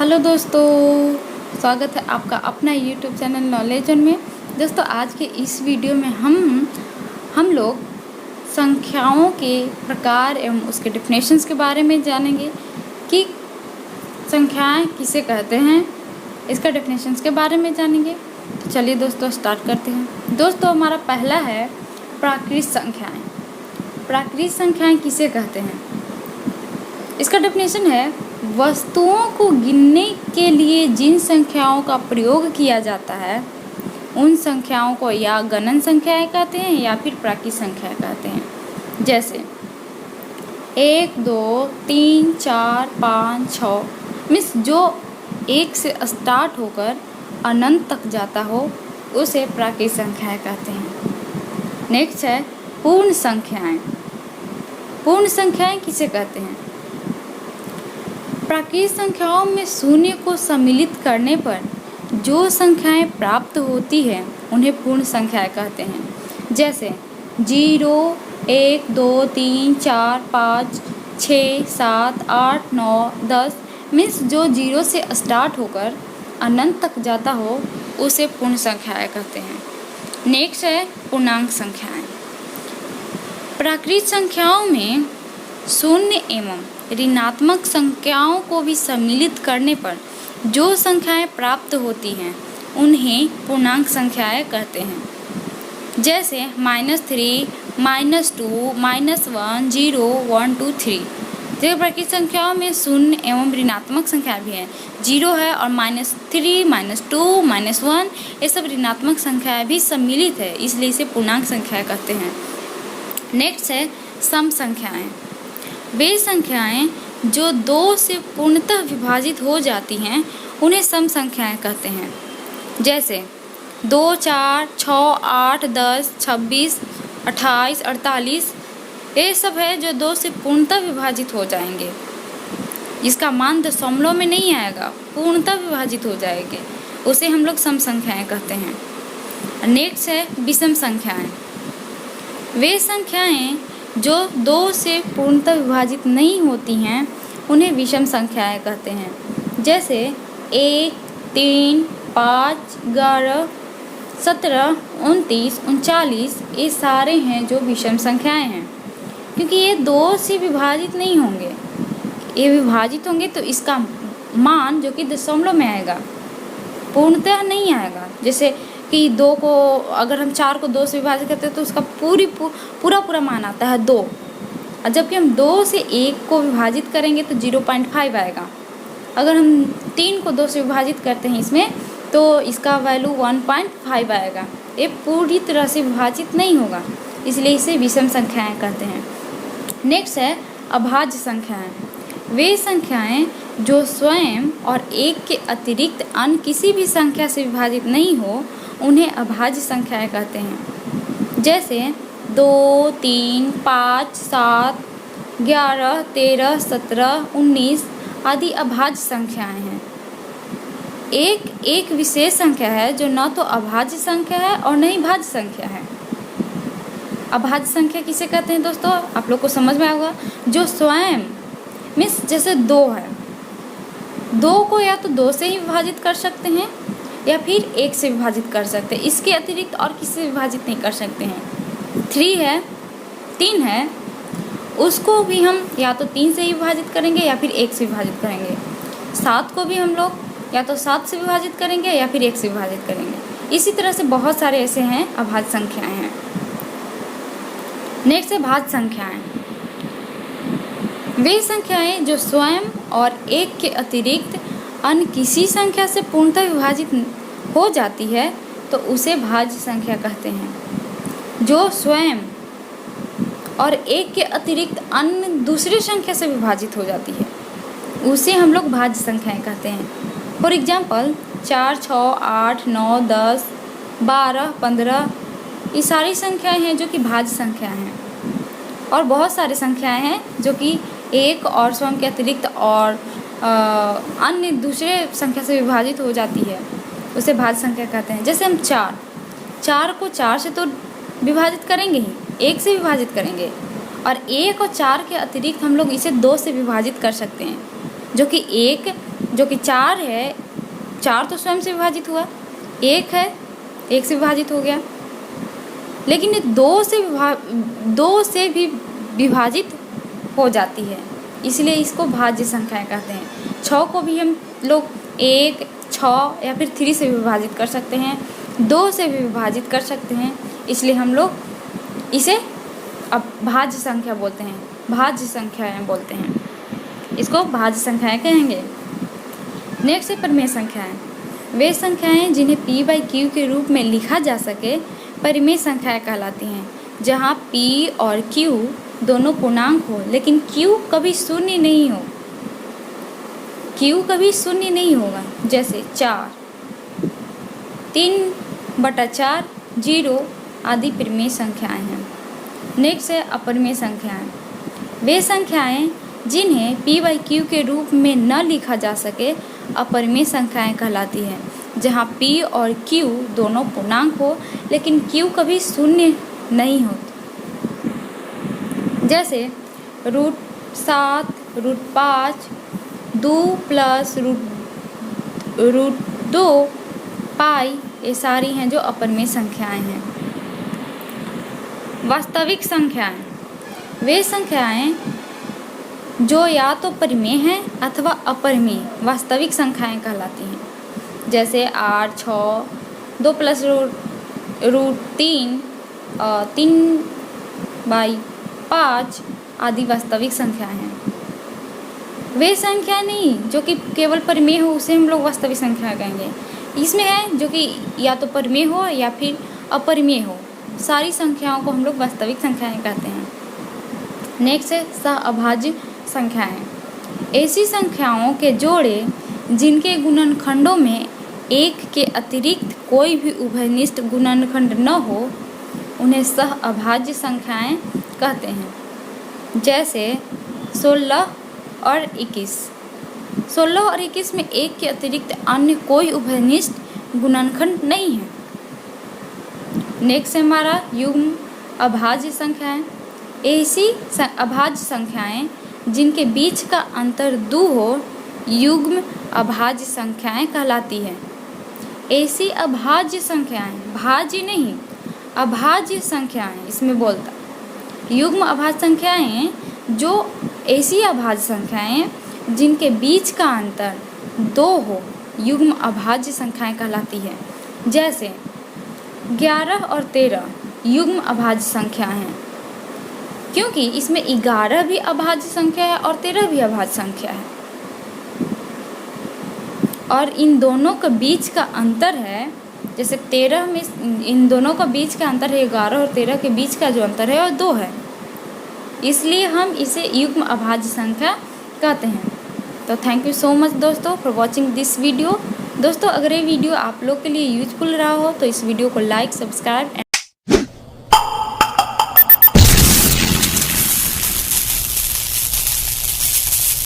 Hello दोस्तों, स्वागत है आपका अपना यूट्यूब चैनल नॉलेज जोन में। दोस्तों आज के इस वीडियो में हम लोग संख्याओं के प्रकार एवं उसके डेफिनेशंस के बारे में जानेंगे कि संख्याएं किसे कहते हैं, इसका डेफिनेशंस के बारे में जानेंगे। तो चलिए दोस्तों स्टार्ट करते हैं। दोस्तों हमारा पहला है प्राकृत संख्याएं। प्राकृत संख्याएं किसे कहते हैं, इसका डेफिनेशन है वस्तुओं को गिनने के लिए जिन संख्याओं का प्रयोग किया जाता है उन संख्याओं को या गणन संख्याएं कहते हैं या फिर प्राकृत संख्याएं कहते हैं। जैसे 1, 2, 3, 4, 5, 6 मीन्स जो 1 से स्टार्ट होकर अनंत तक जाता हो उसे प्राकृत संख्याएं कहते हैं। नेक्स्ट है पूर्ण संख्याएं। पूर्ण संख्याएं किसे कहते हैं? प्राकृत संख्याओं में शून्य को सम्मिलित करने पर जो संख्याएं प्राप्त होती हैं उन्हें पूर्ण संख्याएं कहते हैं। जैसे 0, 1, 2, 3, 4, 5, 6, 7, 8, 9, 10 मीन्स जो 0 से स्टार्ट होकर अनंत तक जाता हो उसे पूर्ण संख्याएं कहते हैं। नेक्स्ट है पूर्णांक संख्याएं। प्राकृत संख्याओं में शून्य एवं ऋणात्मक संख्याओं को भी सम्मिलित करने पर जो संख्याएं प्राप्त होती हैं उन्हें पूर्णांक संख्याएं कहते हैं। जैसे -3, -2, -1, 0, 1, 2, 3। देखिए प्राकृत संख्याओं में शून्य एवं ऋणात्मक संख्याएं भी हैं, 0 है और -3, -2, -1 ये सब ऋणात्मक संख्याएं भी सम्मिलित है, इसलिए इसे पूर्णांक संख्याएं कहते हैं। नेक्स्ट है सम संख्याएं। वे संख्याएं जो 2 से पूर्णतः विभाजित हो जाती हैं उन्हें सम संख्याएं कहते हैं। जैसे 2, 4, 6, 8, 10, 26, 28, 48 ये सब है जो 2 से पूर्णतः विभाजित हो जाएंगे। इसका मान दशमलव में नहीं आएगा, पूर्णतः विभाजित हो जाएंगे, उसे हम लोग सम संख्याएं कहते हैं। नेक्स्ट है विषम संख्याएं। वे संख्याएं जो 2 से पूर्णतः विभाजित नहीं होती हैं उन्हें विषम संख्याएं कहते हैं। जैसे 1, 3, 5, 11, 17, 29, 39 ये सारे हैं जो विषम संख्याएं हैं, क्योंकि ये 2 से विभाजित नहीं होंगे। ये विभाजित होंगे तो इसका मान जो कि दशमलव में आएगा, पूर्णतः नहीं आएगा। जैसे कि 2 को अगर हम 4 को 2 से विभाजित करते हैं तो उसका पूरा मान आता है 2, और जबकि हम 2 से 1 को विभाजित करेंगे तो 0.5 आएगा। अगर हम 3 को 2 से विभाजित करते हैं इसमें तो इसका वैल्यू 1.5 आएगा। ये पूरी तरह से विभाजित नहीं होगा, इसलिए इसे विषम संख्याएं कहते हैं। नेक्स्ट है अभाज्य संख्याएं। वे संख्याएं जो स्वयं और 1 के अतिरिक्त अन्य किसी भी संख्या से विभाजित नहीं हो उन्हें अभाज्य संख्याएं कहते हैं। जैसे 2, 3, 5, 7, 11, 13, 17, 19 आदि अभाज्य संख्याएं हैं। एक विशेष संख्या है जो न तो अभाज्य संख्या है और न ही भाज्य संख्या है। अभाज्य संख्या किसे कहते हैं दोस्तों, आप लोग को समझ में आएगा। जो स्वयं मीन्स जैसे 2 है, 2 को या तो 2 से ही विभाजित कर सकते हैं या फिर 1 से विभाजित कर सकते हैं, इसके अतिरिक्त और किसी से विभाजित नहीं कर सकते हैं। 3 है उसको भी हम या तो 3 से ही विभाजित करेंगे या फिर 1 से विभाजित करेंगे। 7 को भी हम लोग या तो 7 से विभाजित करेंगे या फिर 1 से विभाजित करेंगे। इसी तरह से बहुत सारे ऐसे हैं अभाज्य संख्याएं हैं। नेक्स्ट है भाज्य संख्याएं। वे संख्याएं जो स्वयं और 1 के अतिरिक्त अन्य किसी संख्या से पूर्णतः विभाजित हो जाती है तो उसे भाज्य संख्या कहते हैं। जो स्वयं और 1 के अतिरिक्त अन्य दूसरी संख्या से विभाजित हो जाती है उसे हम लोग भाज्य संख्याएं कहते हैं। फॉर एग्जाम्पल 4, 6, 8, 9, 10, 12, 15 ये सारी संख्याएं हैं जो कि भाज्य संख्याएं हैं। और बहुत सारी संख्याएं हैं जो कि 1 और स्वयं के अतिरिक्त और अन्य दूसरे संख्या से विभाजित हो जाती है, उसे भाज्य संख्या कहते हैं। जैसे हम 4 को 4 से तो विभाजित करेंगे ही, 1 से विभाजित करेंगे, और 1 और 4 के अतिरिक्त हम लोग इसे 2 से विभाजित कर सकते हैं, जो कि 1 जो कि 4 है, 4 तो स्वयं से विभाजित हुआ, 1 है, 1 से विभाजित हो गया, लेकिन ये 2 से भी विभाजित हो जाती है, इसलिए इसको भाज्य संख्याएं कहते हैं। 6 को भी हम लोग 1, 6 या फिर 3 से विभाजित कर सकते हैं, 2 से भी विभाजित कर सकते हैं, इसलिए हम लोग इसे अब भाज्य संख्या बोलते हैं, भाज्य संख्याएं बोलते हैं, इसको भाज्य संख्याएं कहेंगे। नेक्स्ट है परिमेय संख्याएं। वे संख्याएं जिन्हें p/q के रूप में लिखा जा सके परिमेय संख्याएं कहलाती हैं, जहां p और q दोनों पूर्णांक हो लेकिन q कभी शून्य नहीं हो, q कभी शून्य नहीं होगा। जैसे 4, 3/4, 0 आदि परिमेय संख्याएं हैं। नेक्स्ट है अपरिमेय संख्याएं। वे संख्याएं जिन्हें p/q के रूप में न लिखा जा सके अपरिमेय संख्याएं कहलाती हैं, जहां p और q दोनों पूर्णांक हो लेकिन q कभी शून्य नहीं हो। जैसे √7, √5, 2 + √2 पाई, ये सारी हैं जो अपरिमेय संख्याएं हैं। वास्तविक संख्याएं। वे संख्याएं जो या तो परिमेय हैं अथवा अपरिमेय वास्तविक संख्याएं कहलाती हैं। जैसे 8, 6, 2 + √3, 3/5 आदि वास्तविक संख्याएं हैं। वे संख्याएं नहीं जो कि केवल परिमेय हो उसे हम लोग वास्तविक संख्या कहेंगे। इसमें है जो कि या तो परिमेय हो या फिर अपरिमेय हो, सारी संख्याओं को हम लोग वास्तविक संख्याएं कहते हैं। नेक्स्ट है सहअभाज्य संख्याएं। ऐसी संख्याओं के जोड़े जिनके गुणनखंडों में 1 के अतिरिक्त कोई भी उभयनिष्ठ गुणनखंड न हो, उन्हें सहअभाज्य संख्याएं कहते हैं। जैसे 16 और 21। 16 और 21 में 1 के अतिरिक्त अन्य कोई उभयनिष्ठ गुणनखंड नहीं है। नेक्स्ट है हमारा युग्म अभाज्य संख्याएं। ऐसी अभाज्य संख्याएं जिनके बीच का अंतर 2 हो, युग्म अभाज्य संख्याएं कहलाती है। ऐसी अभाज्य संख्याएं, भाज्य नहीं, अभाज्य संख्याएं इसमें बोलता। युग्म अभाज्य संख्याएं जो ऐसी अभाज्य संख्याएं जिनके बीच का अंतर 2 हो, युग्म अभाज्य संख्याएं कहलाती है। जैसे 11 और 13 युग्म अभाज्य संख्या हैं, क्योंकि इसमें 11 भी अभाज्य संख्या है और 13 भी अभाज्य संख्या है, और इन दोनों के बीच का अंतर है, जैसे 13 में इन दोनों का बीच का अंतर है 11 और 13 के बीच का जो अंतर है वो 2 है, इसलिए हम इसे युग्म अभाज्य संख्या कहते हैं। तो थैंक यू सो मच दोस्तों फॉर वॉचिंग दिस वीडियो। दोस्तों अगर ये वीडियो आप लोग के लिए यूजफुल रहा हो तो इस वीडियो को लाइक, सब्सक्राइब